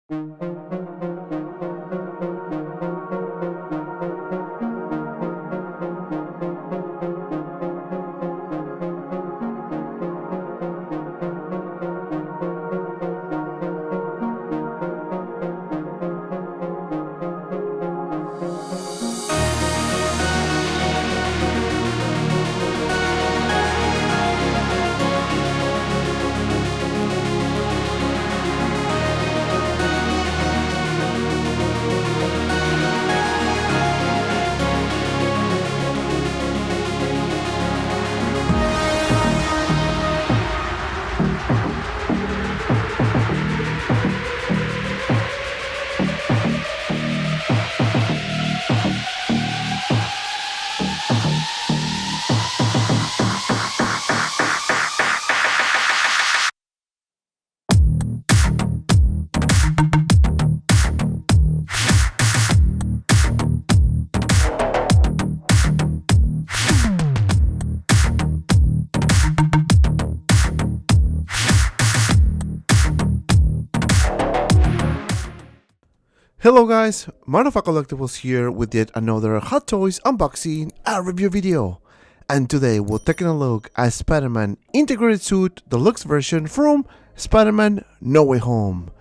Hello guys, Motherfucker Collectibles here with yet another Hot Toys unboxing and review video. And today we're taking a look at Spider-Man Integrated Suit Deluxe version from Spider-Man No Way Home.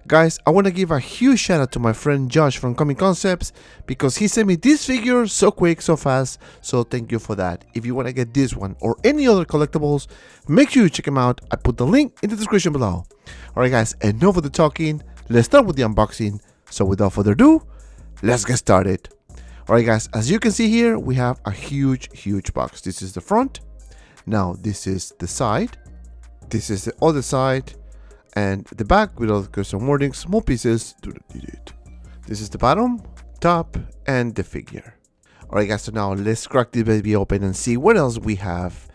Guys, I want to give a huge shout out to my friend Josh from Comic Concepts because he sent me this figure so quick, so fast, so thank you for that. If you want to get this one or any other collectibles, make sure you check them out. I put the link in the description below. Alright guys, enough of the talking, let's start with the unboxing. So without further ado, let's get started. Alright guys, as you can see here, we have a huge box. This is the front. Now this is the side. This is the other side. And the back with all some wording, small pieces. This is the bottom, top, and the figure. Alright guys, so now let's crack this baby open and see what else we have.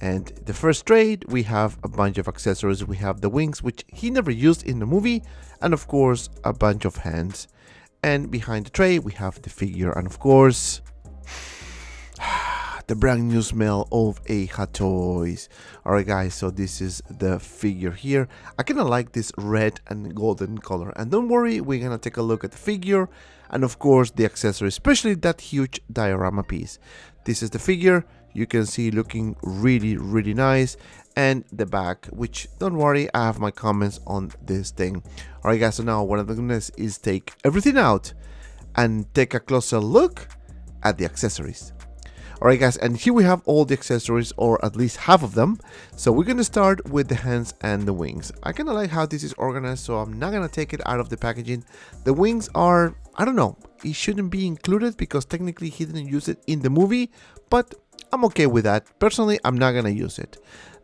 And the first trade, we have a bunch of accessories. We have the wings, which he never used in the movie, and of course a bunch of hands. And behind the tray we have the figure, and of course the brand new smell of a Hot Toys. Alright guys, so this is the figure here. I kinda like this red and golden color, and don't worry, we're gonna take a look at the figure and of course the accessory, especially that huge diorama piece. This is the figure. You can see looking really nice, and the back, which don't worry, I have my comments on this thing. Alright guys, so now what I'm gonna do is take everything out and take a closer look at the accessories. Alright guys, and here we have all the accessories, or at least half of them. So we're gonna start with the hands and the wings. I kinda like how this is organized, so I'm not gonna take it out of the packaging. The wings are, I don't know, it shouldn't be included because technically he didn't use it in the movie, but I'm okay with that. Personally, I'm not gonna use it.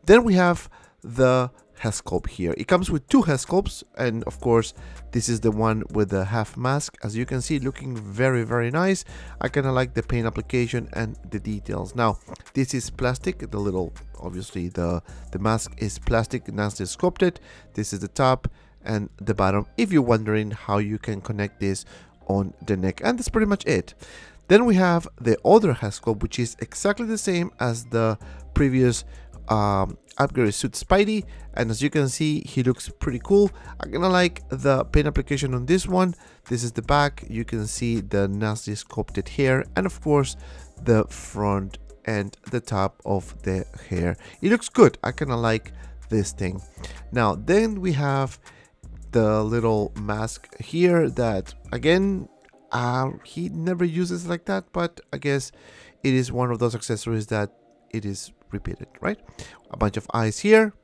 Then we have the head sculpt here. It comes with two head sculpts, and of course this is the one with the half mask. As you can see, looking very nice. I kind of like the paint application and the details. Now this is plastic, the little, obviously the mask is plastic, nicely sculpted. This is the top and the bottom, if you're wondering how you can connect this on the neck, and that's pretty much it. Then we have the other head sculpt, which is exactly the same as the previous upgraded suit Spidey, and as you can see, he looks pretty cool. I kinda like the paint application on this one. This is the back. You can see the nicely sculpted hair, and of course the front and the top of the hair. It looks good. I kinda like this thing. Now then we have the little mask here that again, he never uses like that, but I guess it is one of those accessories that it is repeated, right? A bunch of eyes here.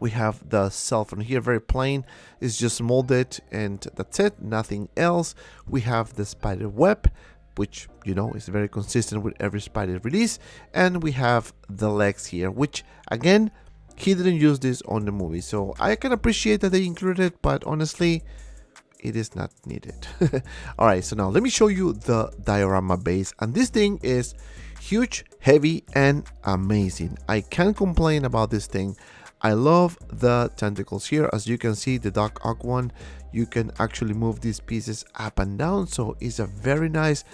We have the cell phone here, very plain. It's just molded and that's it, nothing else. We have the spider web, which, you know, is very consistent with every spider release. And we have the legs here, which again, he didn't use this on the movie. So I can appreciate that they included it, but honestly, it is not needed. Alright, so now let me show you the diorama base, and this thing is huge, heavy, and amazing. I can't complain about this thing. I love the tentacles here. As you can see, the Doc Ock one, you can actually move these pieces up and down, so it's a very nice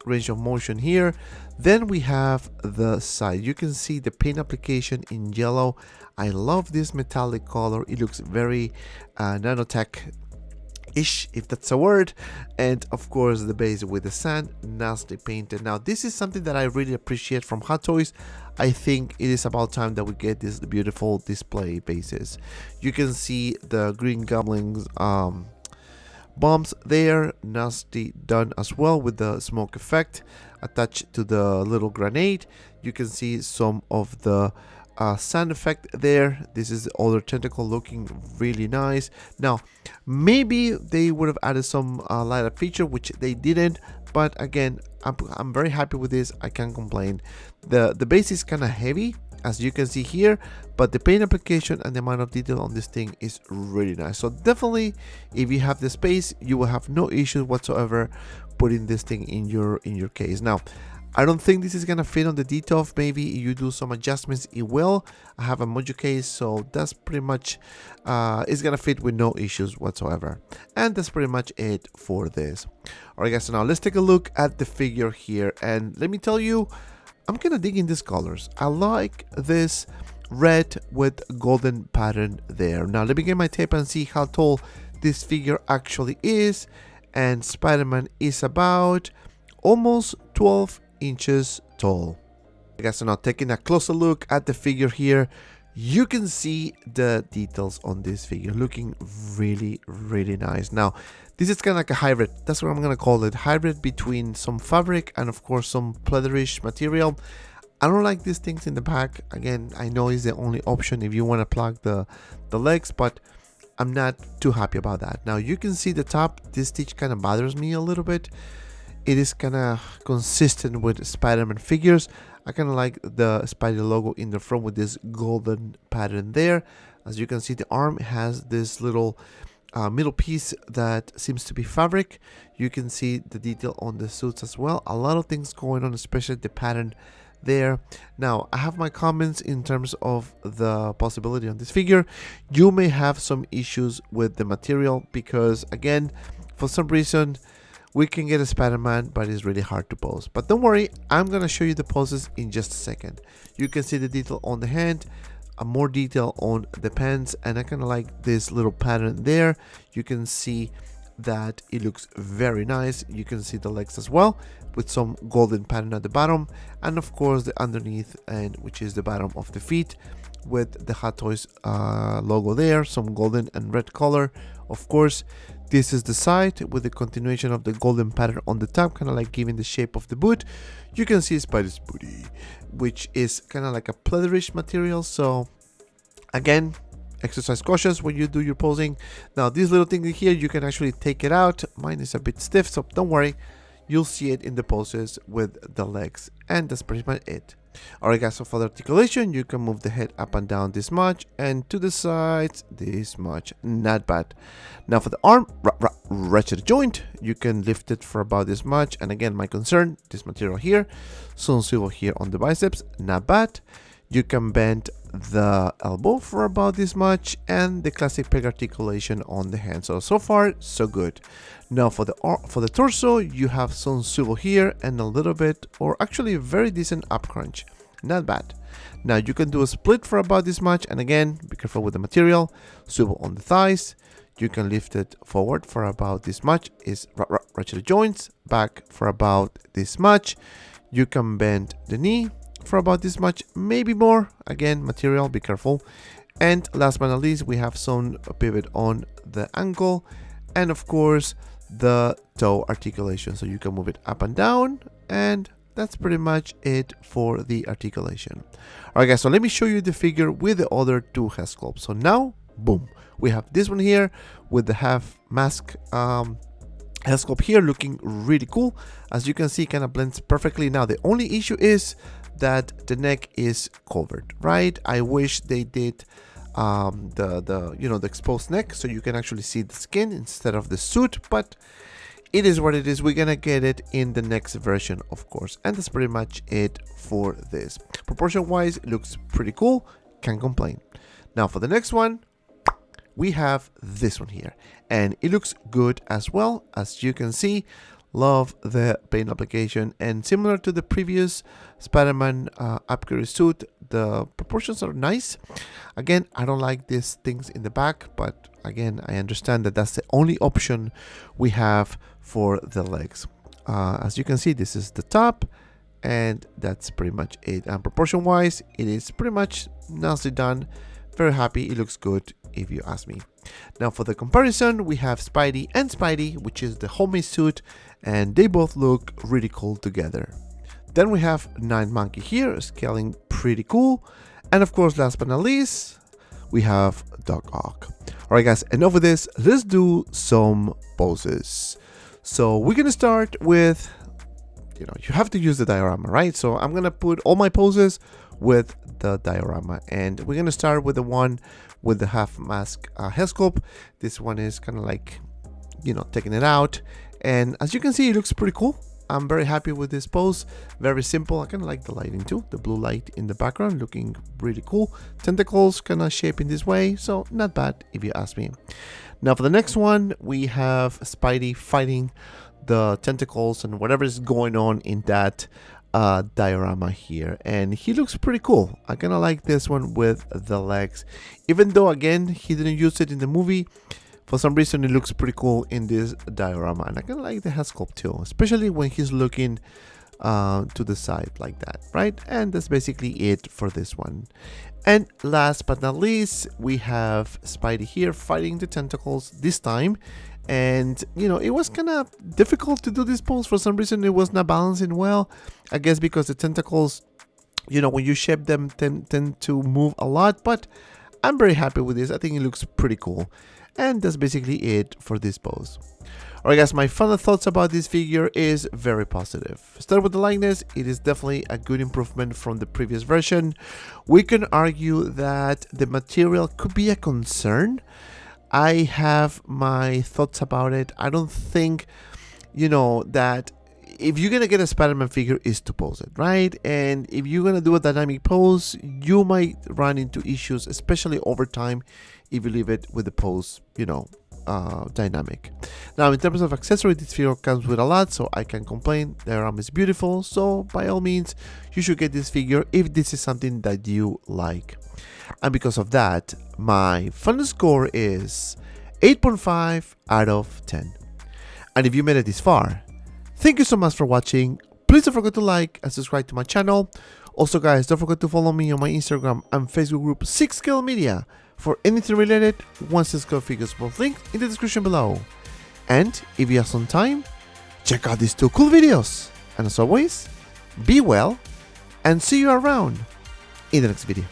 range of motion here. Then we have the side. You can see the paint application in yellow. I love this metallic color. It looks very nanotech ish, if that's a word, and of course the base with the sand, nicely painted. Now this is something that I really appreciate from Hot Toys. I think it is about time that we get these beautiful display bases. You can see the Green Goblin's bombs there, nicely done as well with the smoke effect attached to the little grenade. You can see some of the sand effect there. This is the other tentacle looking really nice. Now maybe they would have added some light up feature, which they didn't, but again, I'm very happy with this. I can't complain. The base is kind of heavy, as you can see here, but the paint application and the amount of detail on this thing is really nice. So definitely, if you have the space, you will have no issues whatsoever putting this thing in your case. Now I don't think this is gonna fit on the detail. Maybe you do some adjustments, it will. I have a mojo case, so that's pretty much it's gonna fit with no issues whatsoever. And that's pretty much it for this. Alright guys, so now let's take a look at the figure here, and let me tell you, I'm gonna dig in these colors. I like this red with golden pattern there. Now let me get my tape and see how tall this figure actually is. And Spider-Man is about almost 12 inches tall. I guess so now taking a closer look at the figure here, you can see the details on this figure looking really nice. Now this is kind of like a hybrid, that's what I'm gonna call it, hybrid between some fabric and of course some pleatherish material. I don't like these things in the back. Again, I know it's the only option if you want to plug the legs, but I'm not too happy about that. Now you can see the top, this stitch kind of bothers me a little bit. It is kind of consistent with Spider-Man figures. I kind of like the Spidey logo in the front with this golden pattern there. As you can see, the arm has this little middle piece that seems to be fabric. You can see the detail on the suits as well. A lot of things going on, especially the pattern there. Now I have my comments in terms of the possibility on this figure. You may have some issues with the material because again, for some reason, we can get a Spider-Man, but it's really hard to pose. But don't worry, I'm gonna show you the poses in just a second. You can see the detail on the hand, more detail on the pants, and I kind of like this little pattern there. You can see that it looks very nice. You can see the legs as well with some golden pattern at the bottom, and of course the underneath, and which is the bottom of the feet with the Hot Toys logo there, some golden and red color. Of course, this is the side with the continuation of the golden pattern on the top, kind of like giving the shape of the boot. You can see Spidey's booty, which is kind of like a pleatherish material. So again, exercise cautious when you do your posing. Now this little thing here, you can actually take it out. Mine is a bit stiff, so don't worry, you'll see it in the poses with the legs. And that's pretty much it. Alright guys, so for the articulation, you can move the head up and down this much, and to the sides this much. Not bad. Now for the arm, ratchet joint, you can lift it for about this much. And again, my concern, this material here, some swivel here on the biceps, not bad. You can bend the elbow for about this much, and the classic peg articulation on the hand. So far so good. Now for the torso, you have some swivel here and a little bit, or actually a very decent up crunch, not bad. Now you can do a split for about this much, and again, be careful with the material. Swivel on the thighs, you can lift it forward for about this much, is ratchet joints, back for about this much. You can bend the knee for about this much, maybe more. Again, material, be careful. And last but not least, we have some pivot on the ankle, and of course the toe articulation, so you can move it up and down, and that's pretty much it for the articulation. Alright guys, so let me show you the figure with the other two head sculpts. So now, boom, we have this one here with the half mask head sculpt here, looking really cool. As you can see, kind of blends perfectly. Now the only issue is that the neck is covered, right? I wish they did the exposed neck, so you can actually see the skin instead of the suit, but it is what it is. We're gonna get it in the next version, of course. And that's pretty much it for this. Proportion wise, it looks pretty cool, can't complain. Now for the next one, we have this one here, and it looks good as well. As you can see, Love the paint application, and similar to the previous Spider-Man upgrade suit, the proportions are nice. Again, I don't like these things in the back, but again, I understand that that's the only option we have for the legs. As you can see, this is the top, and that's pretty much it. And proportion wise, it is pretty much nicely done. Very happy, it looks good if you ask me. Now for the comparison, we have Spidey and Spidey, which is the homemade suit, and they both look really cool together. Then we have Night Monkey here, scaling pretty cool. And of course, last but not least, we have Doc Ock. Alright guys, enough of this, let's do some poses. So we're gonna start with, you have to use the diorama, right? So I'm gonna put all my poses with the diorama, and we're gonna start with the one with the half mask head sculpt. This one is kind of like, taking it out, and as you can see, it looks pretty cool. I'm very happy with this pose. Very simple. I kind of like the lighting too, the blue light in the background, looking really cool. Tentacles kind of shaping this way, so not bad if you ask me. Now for the next one, we have Spidey fighting the tentacles and whatever is going on in that diorama here, and he looks pretty cool. I kind of like this one with the legs, even though again he didn't use it in the movie. For some reason it looks pretty cool in this diorama, and I kind of like the head sculpt too, especially when he's looking to the side like that, right? And that's basically it for this one. And last but not least, we have Spidey here fighting the tentacles this time. And it was kind of difficult to do this pose. For some reason it was not balancing well, I guess because the tentacles, when you shape them, tend to move a lot. But I'm very happy with this. I think it looks pretty cool, and that's basically it for this pose. Alright guys, my final thoughts about this figure is very positive. Start with the likeness, it is definitely a good improvement from the previous version. We can argue that the material could be a concern. I have my thoughts about it. I don't think, that if you're gonna get a Spider-Man figure is to pose it, right? And if you're gonna do a dynamic pose, you might run into issues, especially over time, if you leave it with the pose, dynamic. Now, in terms of accessories, this figure comes with a lot, so I can complain. The arm is beautiful, so by all means, you should get this figure if this is something that you like. And because of that, my final score is 8.5 out of 10. And if you made it this far, thank you so much for watching. Please don't forget to like and subscribe to my channel. Also guys, don't forget to follow me on my Instagram and Facebook group 6Scale Media for anything related 1/6 figures, both linked in the description below. And if you have some time, check out these 2 cool videos. And as always, be well and see you around in the next video.